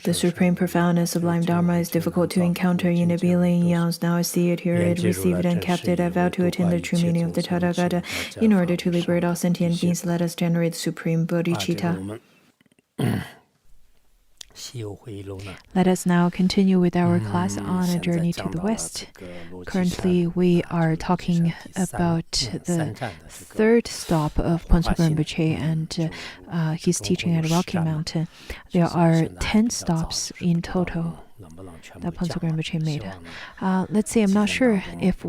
The supreme, profound, and sublime Dharma is difficult to encounter in a billion eons. Now I see it, hear it, receive it, and kept it. I vow to attain the true meaning of the Tathagata. In order to liberate all sentient beings, let us generate supreme bodhicitta. Let us now continue with our class on a journey to the West. Currently, we are talking about the third stop of Phuntsog Rinpoche and his teaching at Rocky Mountain. There are 10 stops in total that Phuntsog Rinpoche made. Let's see, I'm not sure if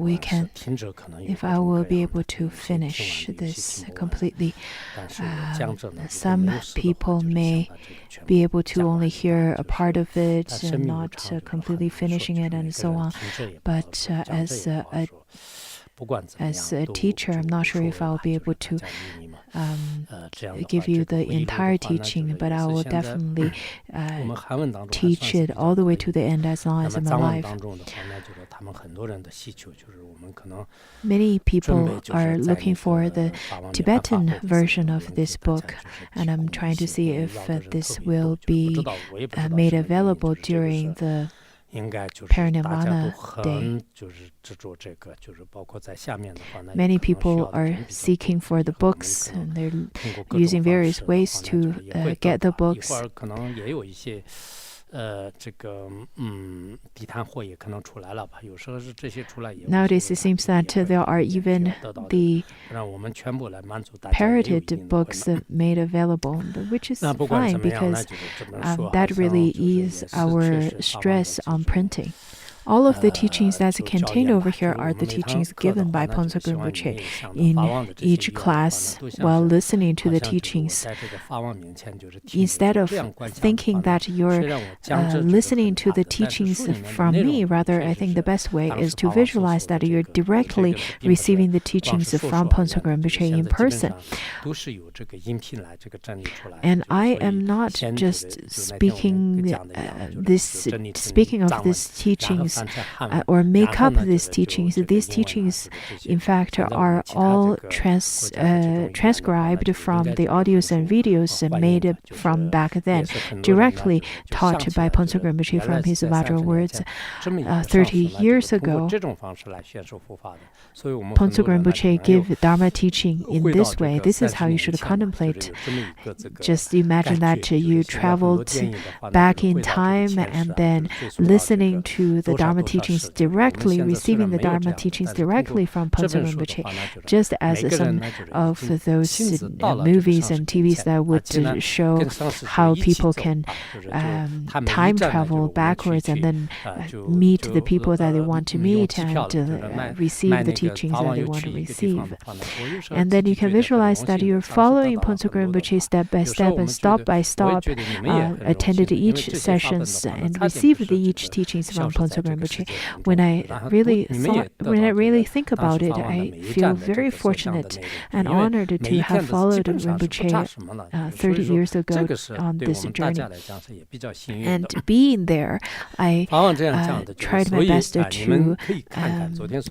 I will be able to finish this completely. Some people may be able to only hear a part of it and not completely finishing it and so on. But as a teacher, I'm not sure if I'll be able to give you the entire teaching, but I will definitely teach it all the way to the end as long as I'm alive. Many people are looking for the Tibetan version of this book, and I'm trying to see if this will be made available during the Parinirvana Day. Many people are seeking for the books, and they're using various ways to get the books. Nowadays, it seems that there are even the parroted books made available, which is fine because that really eases our stress on printing. All of the teachings that's contained over here are the teachings given by Phuntsog Rinpoche in each class while listening to the teachings. Instead of thinking that you're listening to the teachings from me, rather, I think the best way is to visualize that you're directly receiving the teachings from Phuntsog Rinpoche in person. And I am not just speaking of these teachings or make up these teachings. These teachings, in fact, are all transcribed from the audios and videos made from back then, directly taught by Phuntsog Rinpoche from his Vajra words 30 years ago. Phuntsog Rinpoche gave Dharma teaching in this way. This is how you should contemplate. Just imagine that you traveled back in time and then listening to the Dharma teachings directly, receiving the Dharma teachings directly from Phuntsog Rinpoche, just as some of those movies and TVs that would show how people can time travel backwards and then meet the people that they want to meet and receive the teachings that they want to receive. And then you can visualize that you're following Phuntsog Rinpoche step by step and stop by stop, attended each sessions and received each teachings from Phuntsog Rinpoche. When I really think about it, I feel very fortunate and honored to have followed Rinpoche 30 years ago on this journey. And being there, I tried my best to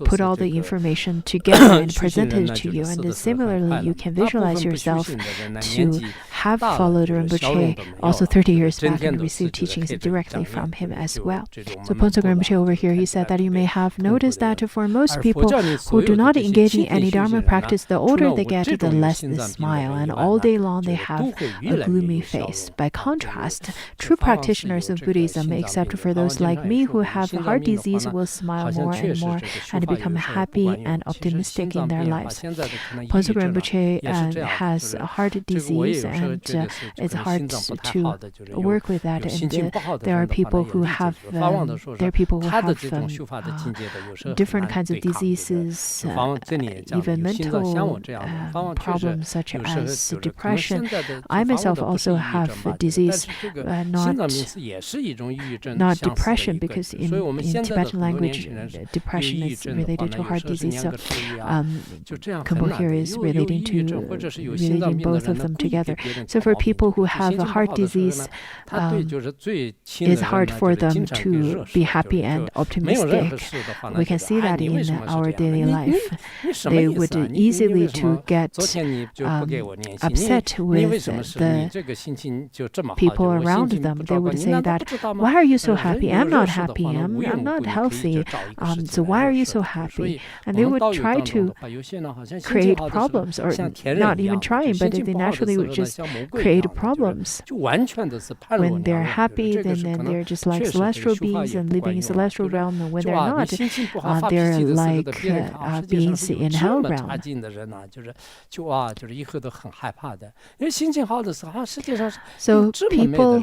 put all the information together and present it to you. And similarly, you can visualize yourself to have followed Rinpoche also 30 years back and received teachings directly from him as well. So Phuntsog Rinpoche over here, he said that you may have noticed that for most people who do not engage in any Dharma practice, the older they get, the less they smile, and all day long they have a gloomy face. By contrast, true practitioners of Buddhism, except for those like me who have heart disease, will smile more and more and become happy and optimistic in their lives. Phuntsog Rinpoche has heart disease, and and it's hard to work with that. And there are people who have different kinds of diseases, even mental problems such as depression. I myself also have a disease, not depression, because in Tibetan language, depression is related to heart disease. So Kumbo here is relating both of them together. So for people who have a heart disease, it's hard for them to be happy and optimistic. We can see that in our daily life. They would easily to get upset with the people around them. They would say that, why are you so happy? I'm not happy. I'm not healthy. So why are you so happy? And they would try to create problems, or not even trying, but they naturally would just create problems. When they're happy, then they're just like celestial beings and living in celestial realm, and when they're not, they're like beings in hell realm. So people,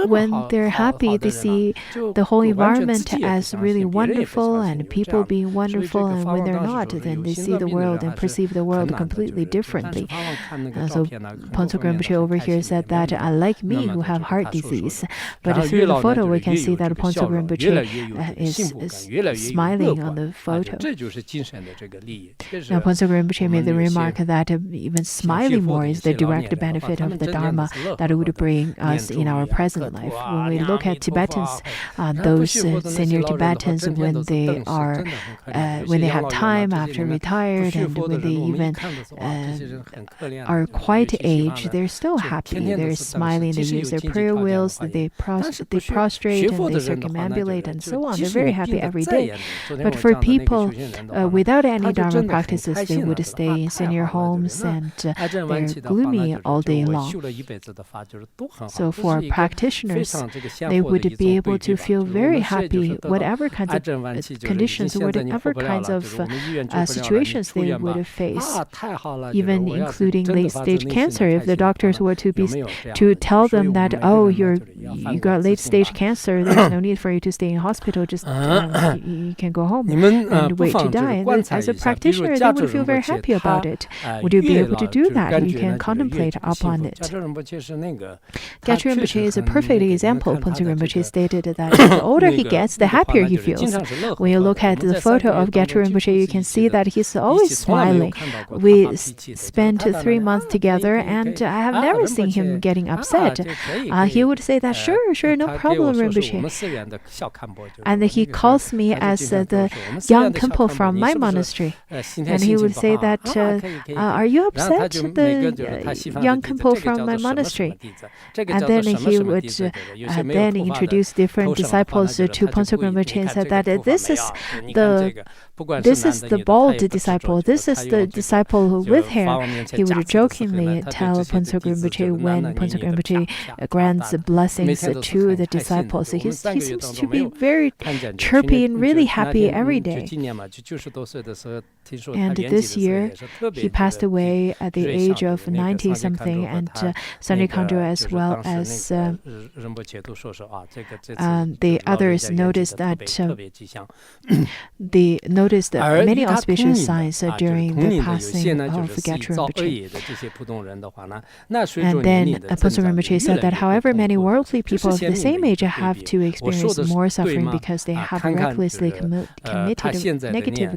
when they're happy, they see the whole environment as really wonderful and people being wonderful, and when they're not, then they see the world and perceive the world completely differently. So Pontsog Rinpoche over here said that, unlike me who have heart disease, but through the photo we can see that Pontsog Rinpoche is smiling on the photo. Now Pontsog Rinpoche made the remark that even smiling more is the direct benefit of the dharma that would bring us in our present life. When we look at Tibetans, those senior Tibetans, when they have time after retired, and when they even are quite aged, they're still happy. They're smiling. They use their prayer wheels. They prostrate and they circumambulate and so on. They're very happy every day. But for people without any dharma practices, they would stay in senior homes and they're gloomy all day long. So for practitioners, they would be able to feel very happy, whatever kinds of conditions, whatever kinds of situations they would face, even including late-stage cancer. If the doctors were to tell them that, oh, you got late-stage cancer, there's no need for you to stay in hospital, just you can go home and wait to die. And as a practitioner, they would feel very happy about it. Would you be able to do that? You can contemplate upon it. Geshe Rinpoche is a perfect example. Pontsog Rinpoche stated that the older he gets, the happier he feels. When you look at the photo of Geshe Rinpoche, you can see that he's always smiling. We spent 3 months together, and I have never seen him getting upset. He would say that, sure, no problem, Rinpoche. And he calls me as the young Khenpo from my monastery. And he would say that, are you upset, the young Khenpo from my monastery? And then he would then introduce different disciples to Pontsog Rinpoche and said that this is the bald disciple, this is the disciple with hair. He would jokingly tell Pontsog Rinpoche when Pontsog Rinpoche grants blessings to the disciples. He seems to be very chirpy and really happy every day. And this year, he passed away at the age of 90-something, and Sanri Khandro as well as the others noticed that they noticed many auspicious signs during the passing of Geshe Rinpoche. And then Pontsog Rinpoche said that however many worldly people of the same age have to experience more suffering because they have recklessly committed negative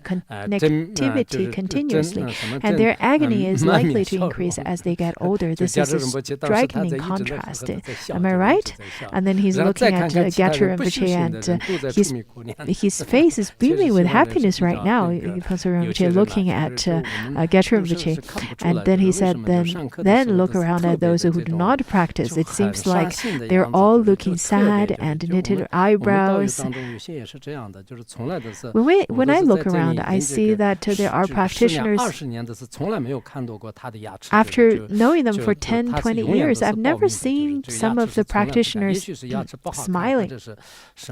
negativity continuously, and their agony is likely to increase as they get older. This is a striking contrast. Am I right? And then he's looking at Geshe Rinpoche, and his face is beaming with happiness right now. Pontsog Rinpoche looking at Geshe Rinpoche, and then he said, then look around at those who do not practice. It seems like they're all looking sad and knitted eyebrows. When I look around, I see that there are practitioners. After knowing them for 10, 20 years, I've never seen some of the practitioners smiling.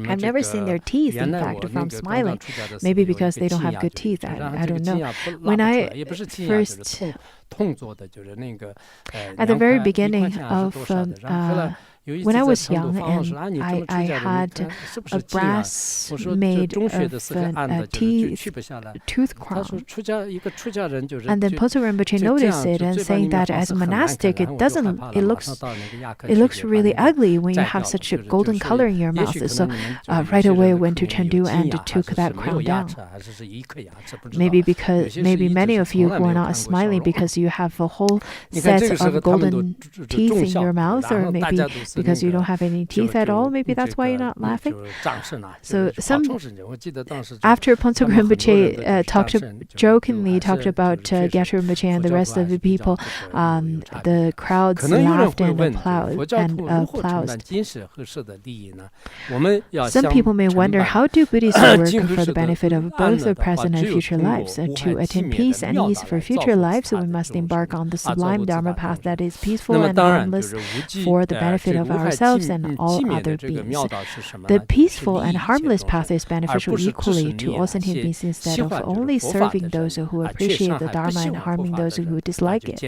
I've never seen their teeth, in fact, from smiling. Maybe because they don't have good teeth. I don't know. When I first At the very beginning of when I was young and I had a brass made of a tooth crown. And then Poso Rinpoche noticed it and saying that as a monastic, it looks really ugly when you have such a golden color in your mouth. So right away went to Chengdu and took that crown down. Maybe many of you who are not smiling because you have a whole set of golden teeth in your mouth, or maybe because you don't have any teeth at all, maybe that's why you're not laughing. So after Poso Rinpoche jokingly talked about Geshe Rinpoche and the rest of the people, the crowds laughed and applauded. Some people may wonder, how do Buddhists work for the benefit of both the present and future lives? To attain peace and ease for future lives, we must embark on the sublime Dharma path that is peaceful and harmless for the benefit of ourselves and all other beings. The peaceful and harmless path is beneficial equally to all sentient beings instead of only serving those who appreciate the Dharma and harming those who dislike it.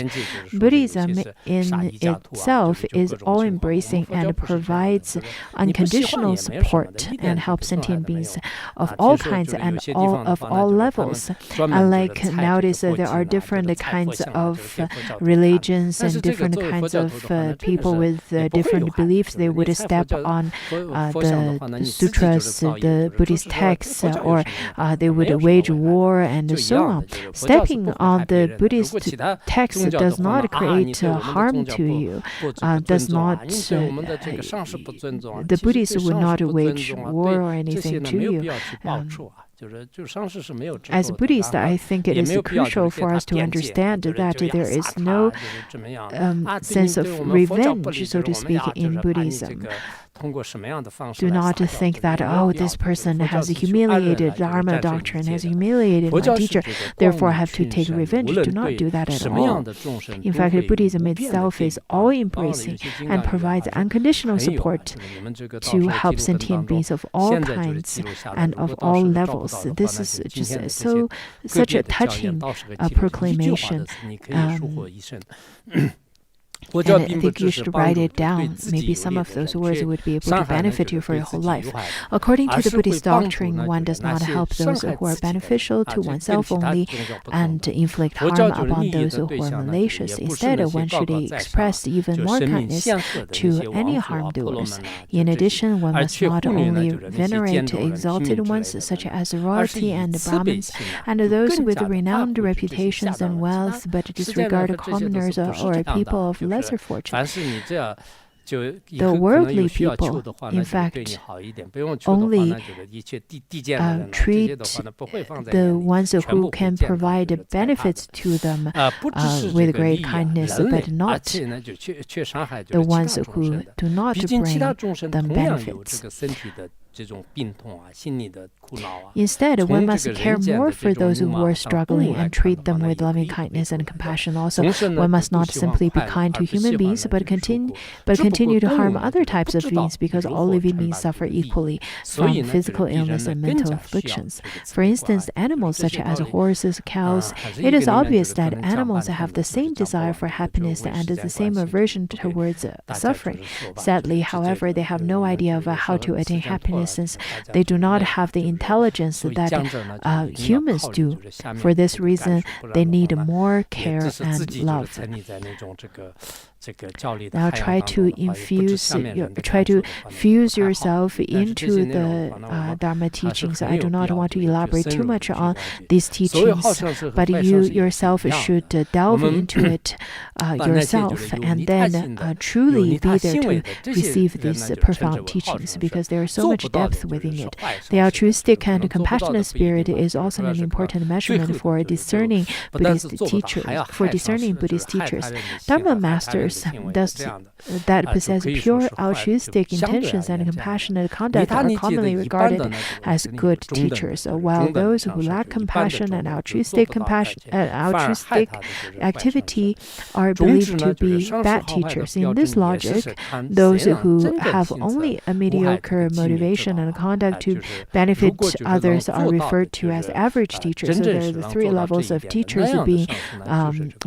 Buddhism in itself is all-embracing and provides unconditional support and helps sentient beings of all kinds and of all levels. Unlike nowadays, there are different kinds of religions and different kinds of people with different beliefs. They would step on the sutras, the Buddhist texts, or they would wage war and so on. Stepping on the Buddhist text does not create harm to you. The Buddhists would not wage war or anything to you. As Buddhists, I think it is crucial for us to understand that there is no sense of revenge, so to speak, in Buddhism. Do not think that, this person has humiliated Dharma doctrine, has humiliated my teacher, therefore I have to take revenge. Do not do that at all. In fact, Buddhism itself is all-embracing and provides unconditional support to help sentient beings of all kinds and of all levels. This is just such a touching proclamation. And I think you should write it down. Maybe some of those words would be able to benefit you for your whole life. According to the Buddhist doctrine, one does not help those who are beneficial to oneself only and inflict harm upon those who are malicious. Instead, one should express even more kindness to any harm doers. In addition, one must not only venerate exalted ones such as royalty and Brahmins and those with renowned reputations and wealth, but disregard commoners or people of lesser fortune. The worldly people, in fact, only treat the ones who can provide benefits to them with great kindness, but not the ones who do not bring them benefits. Instead, one must care more for those who are struggling and treat them with loving kindness and compassion. Also, one must not simply be kind to human beings, but continue to harm other types of beings, because all living beings suffer equally from physical illness and mental afflictions. For instance, animals such as horses, cows, it is obvious that animals have the same desire for happiness and the same aversion towards suffering. Sadly, however, they have no idea of how to attain happiness, since they do not have the intelligence that humans do. For this reason, they need more care and love. Now try to fuse yourself into the Dharma teachings. I do not want to elaborate too much on these teachings, but you yourself should delve into it yourself, and then truly be there to receive these profound teachings, because there is so much depth within it. The altruistic and compassionate spirit is also an important measurement for discerning Buddhist teachers. Dharma masters that possess pure altruistic intentions and compassionate conduct are commonly regarded as good teachers, while those who lack compassion and altruistic activity are believed to be bad teachers. In this logic, those who have only a mediocre motivation intention and conduct to benefit others are referred to as average teachers. So there are the 3 levels of teachers being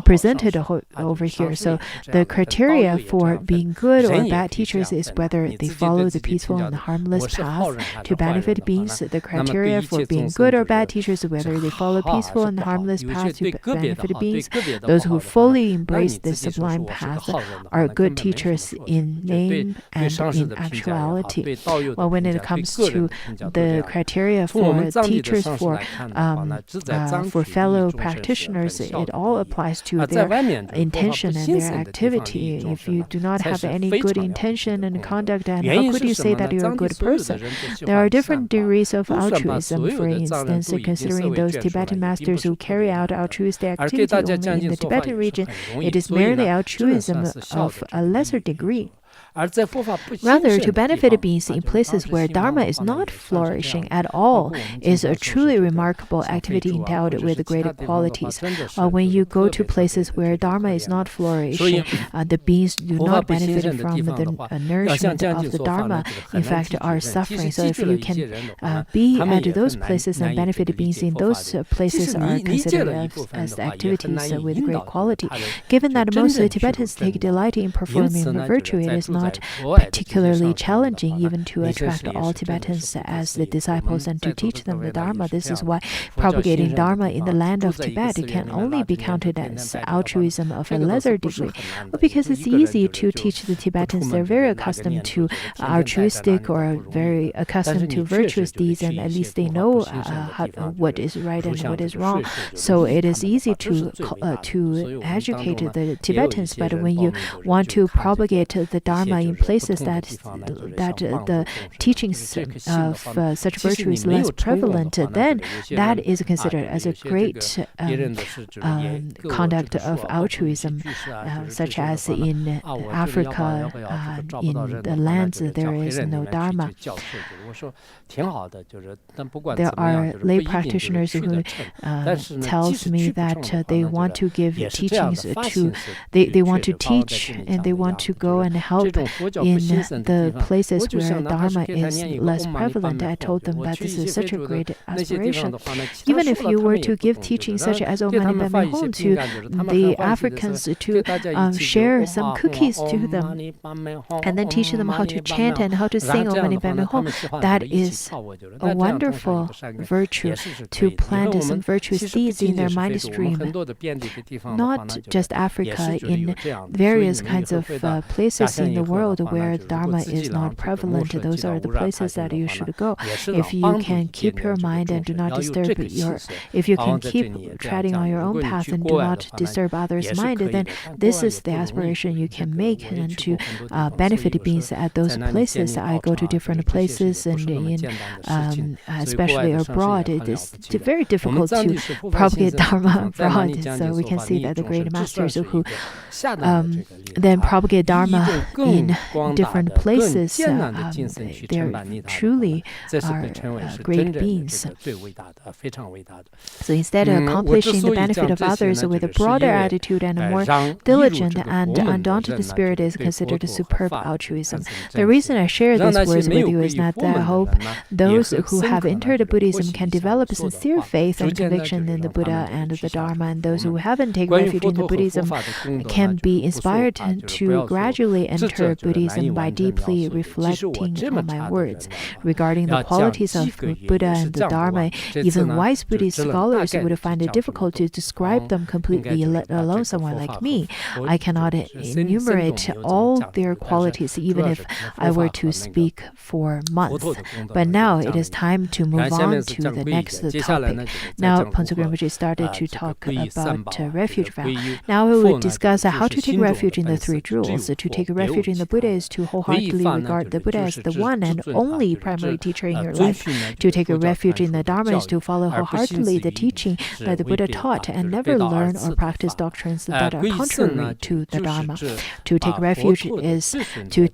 presented over here. So the criteria for being good or bad teachers is whether they follow the peaceful and harmless path to benefit beings. The criteria for being good or bad teachers is whether they follow peaceful and harmless path to benefit beings. Those who fully embrace this sublime path are good teachers in name and in actuality. Well, when it comes to the criteria for teachers for fellow practitioners, it all applies to their intention and their activity. If you do not have any good intention and conduct, and how could you say that you're a good person? There are different degrees of altruism. For instance, considering those Tibetan masters who carry out altruistic activity only in the Tibetan region, it is merely altruism of a lesser degree. Rather, to benefit beings in places where dharma is not flourishing at all is a truly remarkable activity endowed with great qualities. When you go to places where dharma is not flourishing, the beings do not benefit from the nourishment of the dharma, in fact are suffering. So if you can be at those places and benefit beings in those places are considered as activities with great quality. Given that most Tibetans take delight in performing virtue, it is not particularly challenging even to attract all Tibetans as the disciples and to teach them the Dharma. This is why propagating Dharma in the land of Tibet can only be counted as altruism of a lesser degree. Well, because it's easy to teach the Tibetans. They're very accustomed to altruistic or very accustomed to virtuous deeds, and at least they know what is right and what is wrong. So it is easy to educate the Tibetans. But when you want to propagate the Dharma in places that the teachings of such virtue is less prevalent, then that is considered as a great conduct of altruism, such as in Africa, in the lands there is no Dharma. There are lay practitioners who tells me that they want to give teachings to, they want to teach and they want to go and help in the places where Dharma is less prevalent. I told them that this is such a great aspiration. Even if you were to give teachings such as Om Mani Padme Hum to the Africans, to share some cookies to them and then teach them how to chant and how to sing Om Mani Padme Hum, that is a wonderful virtue, to plant some virtuous seeds in their mind stream. Not just Africa, in various kinds of places in the world where Dharma is not prevalent, those are the places that you should go. If you can keep your mind and do not disturb if you can keep treading on your own path and do not disturb others' mind, then this is the aspiration you can make, and to benefit beings at those places. I go to different places, and especially abroad, it is very difficult to propagate Dharma abroad. So we can see that the great masters who then propagate Dharma in different places, they truly are great beings. So instead of accomplishing the benefit of others with a broader attitude and a more diligent and undaunted spirit is considered superb altruism. The reason I share these words with you is that I hope those who have entered Buddhism can develop sincere faith and conviction in the Buddha and the Dharma, and those who haven't taken refuge in the Buddhism can be inspired to gradually enter Buddhism by deeply reflecting on my words. Regarding the qualities of Buddha and the Dharma, even wise Buddhist scholars would find it difficult to describe them completely, let alone someone like me. I cannot enumerate all their qualities, even if I were to speak for months. But now it is time to move on to the next topic. Now, Phuntsok Rinpoche started to talk about refuge vow. Now we will discuss how to take refuge in the 3 jewels. To take refuge in the Buddha is to wholeheartedly regard the Buddha as the one and only primary teacher in your life. To take a refuge in the Dharma is to follow wholeheartedly the teaching that the Buddha taught and never learn or practice doctrines that are contrary to the Dharma. To take refuge is to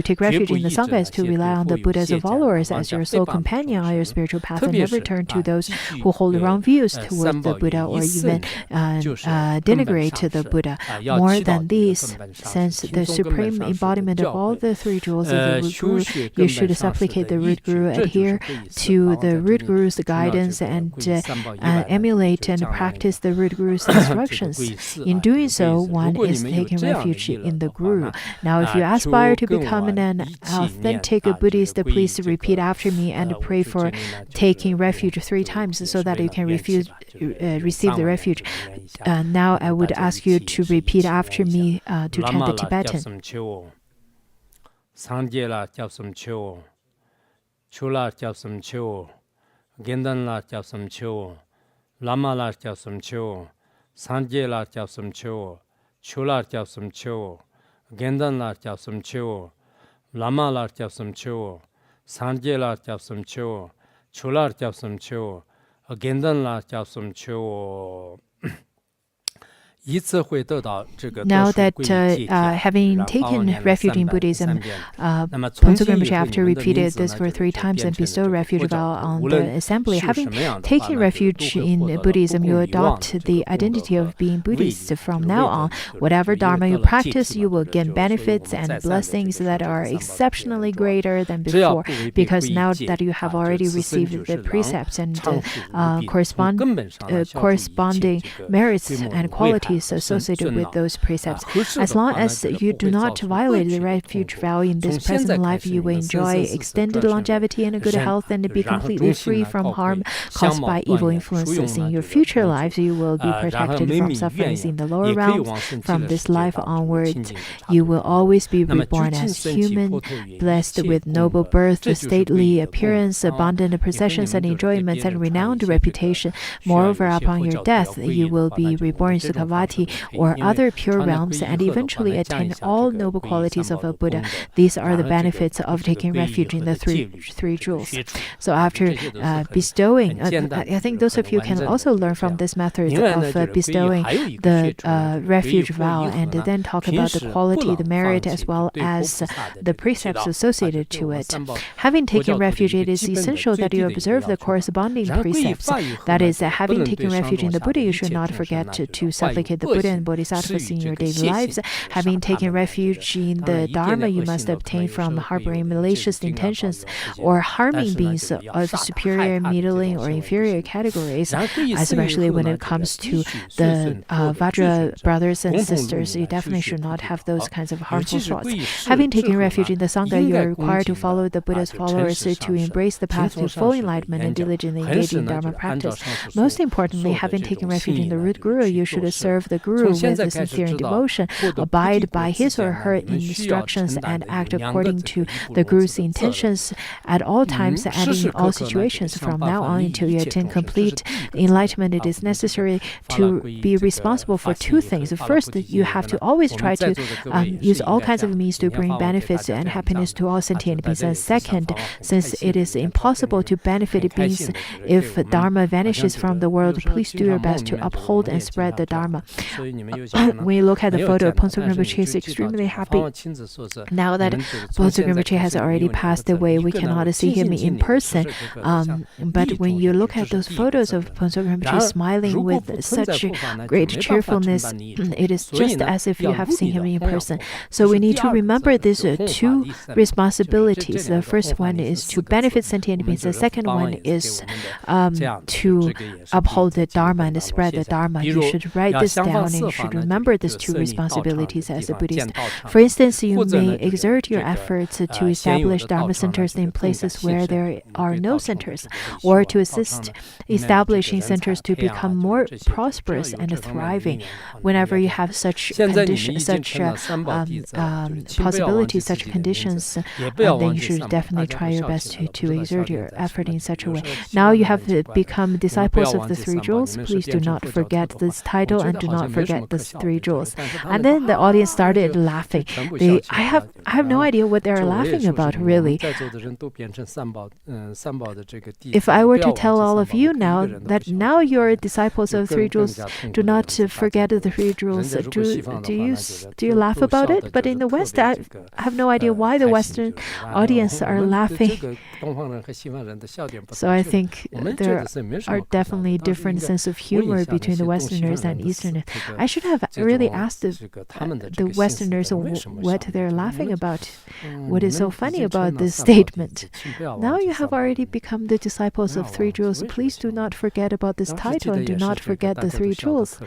take refuge in the sangha is to rely on the Buddha's followers as your sole companion on your spiritual path and never turn to those who hold wrong views toward the Buddha or even denigrate the Buddha. More than these, send represents the supreme embodiment of all the three jewels of the root guru. You should supplicate the root guru, adhere to the root guru's guidance, and emulate and practice the root guru's instructions. In doing so, one is taking refuge in the guru. Now, if you aspire to become an authentic Buddhist, please repeat after me and pray for taking refuge 3 times so that you can receive the refuge. Now I would ask you to repeat after me to chant the Tibetan. Sangha japsam cheo, chula japsam cheo, gendan la japsam cheo, lama la japsam cheo, sangha la japsam cheo, chula japsam cheo, gendan la japsam cheo, lama la japsam cheo, sangha la japsam cheo, chula japsam cheo, gendan la japsam cheo. Now that having taken refuge in Buddhism, Ponzo Rinpoche, after repeated this for 3 times and bestow refuge vow on the assembly, having taken refuge in Buddhism, you adopt the identity of being Buddhist. From now on, whatever dharma you practice, you will gain benefits and blessings that are exceptionally greater than before, because now that you have already received the precepts and corresponding merits and qualities associated with those precepts. As long as you do not violate the refuge vow in this present life, you will enjoy extended longevity and good health and be completely free from harm caused by evil influences. In your future lives, you will be protected from sufferings in the lower realms. From this life onwards, you will always be reborn as human, blessed with noble birth, stately appearance, abundant possessions and enjoyments, and renowned reputation. Moreover, upon your death, you will be reborn in Sukhavati or other pure realms and eventually attain all noble qualities of a Buddha. These are the benefits of taking refuge in the three jewels. So after bestowing, I think those of you can also learn from this method of bestowing the refuge vow, and then talk about the quality, the merit, as well as the precepts associated to it. Having taken refuge, it is essential that you observe the corresponding precepts. That is, having taken refuge in the Buddha, you should not forget to supplicate the Buddha and Bodhisattvas in your daily lives. Having taken refuge in the Dharma, you must abstain from harboring malicious intentions or harming beings of superior, middling, or inferior categories, especially when it comes to the Vajra brothers and sisters. You definitely should not have those kinds of harmful thoughts. Having taken refuge in the Sangha, you are required to follow the Buddha's followers to embrace the path to full enlightenment and diligently engage in Dharma practice. Most importantly, having taken refuge in the root guru, you should serve the guru with sincere devotion, abide by his or her instructions, and act according to the guru's intentions at all times and in all situations. From now on until you attain complete enlightenment, it is necessary to be responsible for 2 things. First, you have to always try to use all kinds of means to bring benefits and happiness to all sentient beings. And second, since it is impossible to benefit beings if Dharma vanishes from the world, please do your best to uphold and spread the Dharma. When you look at the photo, Ponzo Rinpoche is extremely happy. Now that Ponzo Rinpoche has already passed away, we cannot see him in person. But when you look at those photos of Ponzo Rinpoche smiling with such great cheerfulness, it is just as if you have seen him in person. So we need to remember these 2 responsibilities. The first one is to benefit sentient beings. The second one is to uphold the Dharma and spread the Dharma. You should write this down and you should remember these 2 responsibilities as a Buddhist. For instance, you may exert your efforts to establish Dharma centers in places where there are no centers, or to assist establishing centers to become more prosperous and thriving. Whenever you have such possibilities, such conditions, then you should definitely try your best to exert your effort in such a way. Now you have become disciples of the 3 jewels. Please do not forget this title and do not forget the 3 jewels. And then the audience started laughing. I have no idea what they're laughing about, really. If I were to tell all of you now that now you're disciples of 3 jewels, do not forget the 3 jewels. Do you laugh about it? But in the West, I have no idea why the Western audience are laughing. So I think there are definitely different sense of humor between the Westerners and Easterners. Westerners. I should have really asked the Westerners what they're laughing about. What is so funny about this statement? Now you have already become the disciples of three jewels. Please do not forget about this title and do not forget the three jewels.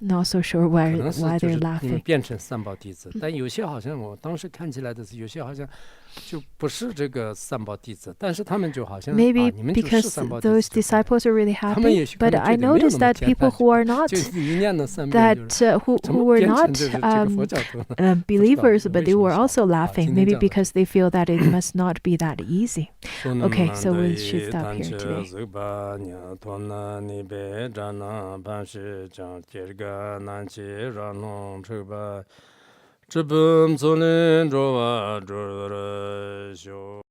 Not so sure why they're laughing. 变成三宝弟子，但有些好像我当时看起来的是，有些好像就不是这个三宝弟子，但是他们就好像 Maybe 你们就是 because 三宝弟子 those disciples are really 他们也 happy, 许可 but 能 I 觉得没有 noticed 那么 that 简 people 单 who are not 就是一念的三遍就是 that who were 变成 not 这个佛教徒 believers, but they were 为什么 also 啊 laughing. 今天 Maybe 这样的 because they feel that it must not be that easy. 说那 Okay, 么 so 的 we 一 should stop 单 here 车 today. 走吧你托那你别站那办事长这个难起让弄出吧这本昨天做吧做了修